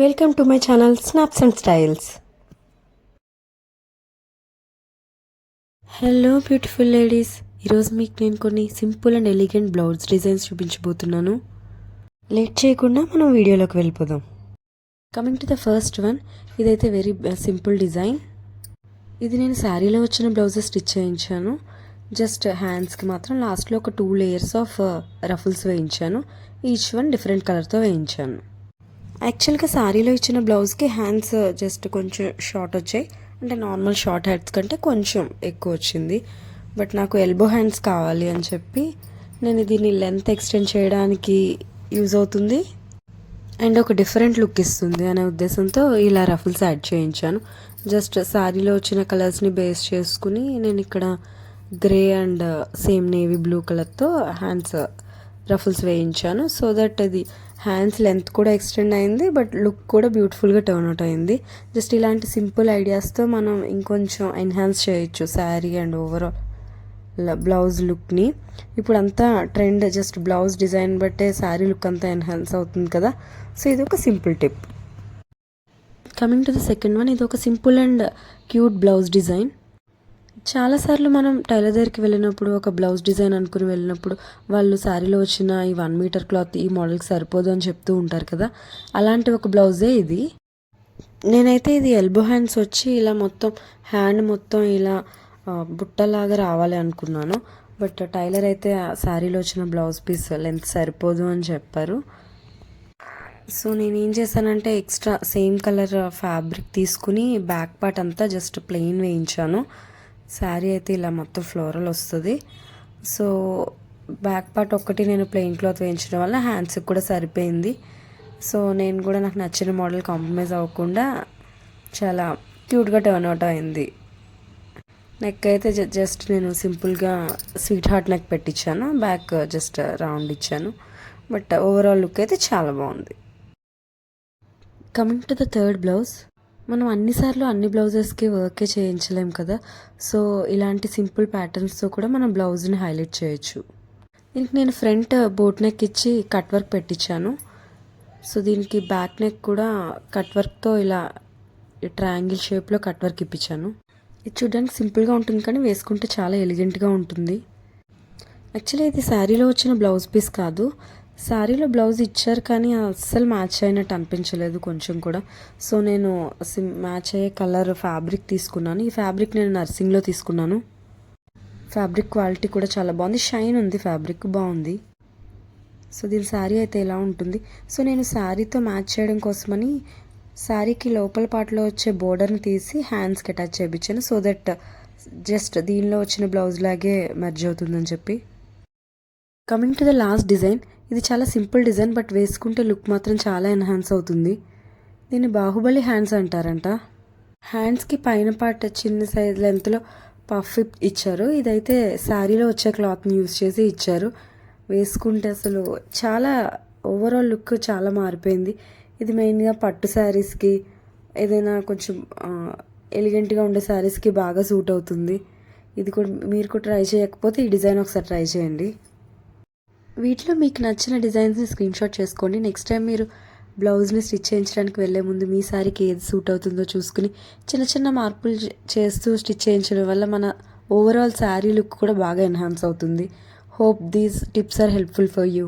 Welcome to my channel snaps and styles. Hello beautiful ladies, ఈరోజు మీకు నేను కొన్ని simple and elegant blouse designs చూపించబోతున్నాను. లేట్ చేయకుండా మనం వీడియోలోకి వెళ్ళిపోదాం. Coming to the first one, ఇదైతే వెరీ సింపుల్ డిజైన్. ఇది నేను శారీలో వచ్చిన బ్లౌజెస్ స్టిచ్ చేయించాను. జస్ట్ హ్యాండ్స్కి మాత్రం లాస్ట్లో ఒక 2 లేయర్స్ ఆఫ్ రఫుల్స్ వేయించాను. ఈచ్ వన్ డిఫరెంట్ కలర్తో వేయించాను. యాక్చువల్గా శారీలో ఇచ్చిన బ్లౌజ్కి హ్యాండ్స్ జస్ట్ కొంచెం షార్ట్ వచ్చాయి, అంటే నార్మల్ షార్ట్ హ్యాండ్స్ కంటే కొంచెం ఎక్కువ వచ్చింది. బట్ నాకు ఎల్బో హ్యాండ్స్ కావాలి అని చెప్పి నేను దీన్ని లెంత్ ఎక్స్టెండ్ చేయడానికి యూజ్ అవుతుంది అండ్ ఒక డిఫరెంట్ లుక్ ఇస్తుంది అనే ఉద్దేశంతో ఇలా రఫుల్స్ యాడ్ చేయించాను. జస్ట్ శారీలో వచ్చిన కలర్స్ని బేస్ చేసుకుని నేను ఇక్కడ grey and same navy blue కలర్తో హ్యాండ్స్ రఫుల్స్ వేయించాను. సో దట్ అది హ్యాండ్స్ లెంత్ కూడా ఎక్స్టెండ్ అయింది, బట్ లుక్ కూడా బ్యూటిఫుల్గా టర్న్ అవుట్ అయింది. జస్ట్ ఇలాంటి సింపుల్ ఐడియాస్తో మనం ఇంకొంచెం ఎన్హాన్స్ చేయొచ్చు శారీ అండ్ ఓవరాల్ బ్లౌజ్ లుక్ని. ఇప్పుడు అంతా ట్రెండ్ జస్ట్ బ్లౌజ్ డిజైన్ బట్టే శారీ లుక్ అంతా ఎన్హాన్స్ అవుతుంది కదా. సో ఇది ఒక simple tip. Coming to the second one, ఇది ఒక simple and cute blouse design. చాలాసార్లు మనం టైలర్ దగ్గరికి వెళ్ళినప్పుడు ఒక బ్లౌజ్ డిజైన్ అనుకుని వెళ్ళినప్పుడు వాళ్ళు శారీలో వచ్చిన ఈ 1 మీటర్ క్లాత్ ఈ మోడల్కి సరిపోదు అని చెప్తూ ఉంటారు కదా. అలాంటి ఒక బ్లౌజే ఇది. నేనైతే ఇది ఎల్బో హ్యాండ్స్ వచ్చి ఇలా మొత్తం హ్యాండ్ మొత్తం ఇలా బుట్టలాగా రావాలి అనుకున్నాను. బట్ టైలర్ అయితే శారీలో వచ్చిన బ్లౌజ్ పీస్ లెంత్ సరిపోదు అని చెప్పారు. సో నేను ఏం చేశానంటే ఎక్స్ట్రా సేమ్ కలర్ ఫ్యాబ్రిక్ తీసుకుని బ్యాక్ పార్ట్ అంతా జస్ట్ ప్లెయిన్ వేయించాను. శారీ అయితే ఇలా మొత్తం ఫ్లోరల్ వస్తుంది. సో బ్యాక్ పార్ట్ ఒక్కటి నేను ప్లెయిన్ క్లాత్ వేయించడం వల్ల హ్యాండ్స్కి కూడా సరిపోయింది. సో నేను కూడా నాకు నచ్చిన మోడల్ కాంప్రమైజ్ అవ్వకుండా చాలా క్యూట్గా టర్న్ అవుట్ అయింది. నెక్ అయితే జస్ట్ నేను సింపుల్గా స్వీట్ హార్ట్ నెక్ పెట్టించాను, బ్యాక్ జస్ట్ రౌండ్ ఇచ్చాను. బట్ ఓవరాల్ లుక్ అయితే చాలా బాగుంది. Coming to the third blouse, మనం అన్నిసార్లు అన్ని బ్లౌజెస్కి వర్కే చేయించలేం కదా. సో ఇలాంటి సింపుల్ ప్యాటర్న్స్తో కూడా మనం బ్లౌజ్ని హైలైట్ చేయొచ్చు. దీనికి నేను ఫ్రంట్ బోట్ నెక్ ఇచ్చి కట్ వర్క్ పెట్టించాను. సో దీనికి బ్యాక్ నెక్ కూడా కట్ వర్క్తో ఇలా ట్రయాంగిల్ షేప్లో కట్ వర్క్ ఇప్పించాను. ఇది చూడడానికి సింపుల్గా ఉంటుంది కానీ వేసుకుంటే చాలా ఎలిగెంట్గా ఉంటుంది. యాక్చువల్లీ ఇది శారీలో వచ్చిన బ్లౌజ్ పీస్ కాదు. శారీలో బ్లౌజ్ ఇచ్చారు కానీ అస్సలు మ్యాచ్ అయినట్టు అనిపించలేదు కొంచెం కూడా. సో నేను మ్యాచ్ అయ్యే కలర్ ఫ్యాబ్రిక్ తీసుకున్నాను. ఈ ఫ్యాబ్రిక్ నేను నర్సింగ్లో తీసుకున్నాను. ఫ్యాబ్రిక్ క్వాలిటీ కూడా చాలా బాగుంది, షైన్ ఉంది, ఫ్యాబ్రిక్ బాగుంది. సో దీని శారీ అయితే ఎలా ఉంటుంది. సో నేను శారీతో మ్యాచ్ చేయడం కోసమని శారీకి లోపల పాటలో వచ్చే బోర్డర్ని తీసి హ్యాండ్స్కి అటాచ్ చేయించాను. సో దట్ జస్ట్ దీనిలో వచ్చిన బ్లౌజ్ లాగే మెర్జ్ అవుతుందని చెప్పి. Coming to the last design, ఇది చాలా సింపుల్ డిజైన్ బట్ వేసుకుంటే లుక్ మాత్రం చాలా ఎన్హాన్స్ అవుతుంది. దీన్ని బాహుబలి హ్యాండ్స్ అంటారంట. హ్యాండ్స్కి పైన పార్ట్ చిన్న సైజ్ లెంత్లో పఫ్ ఇచ్చారు. ఇదైతే శారీలో వచ్చే క్లాత్ని యూజ్ చేసి ఇచ్చారు. వేసుకుంటే అసలు చాలా ఓవరాల్ లుక్ చాలా మారిపోయింది. ఇది మెయిన్గా పట్టు శారీస్కి, ఏదైనా కొంచెం ఎలిగెంట్గా ఉండే శారీస్కి బాగా సూట్ అవుతుంది. ఇది కూడా మీరు కూడా ట్రై చేయకపోతే ఈ డిజైన్ ఒకసారి ట్రై చేయండి. వీటిలో మీకు నచ్చిన డిజైన్స్ని స్క్రీన్ షాట్ చేసుకోండి. నెక్స్ట్ టైం మీరు బ్లౌజ్ని స్టిచ్ చేయించడానికి వెళ్ళే ముందు మీ శారీకి ఏది సూట్ అవుతుందో చూసుకుని చిన్న చిన్న మార్పులు చేస్తూ స్టిచ్ చేయించడం వల్ల మన ఓవరాల్ శారీ లుక్ కూడా బాగా ఎన్హాన్స్ అవుతుంది. Hope these tips are helpful for you.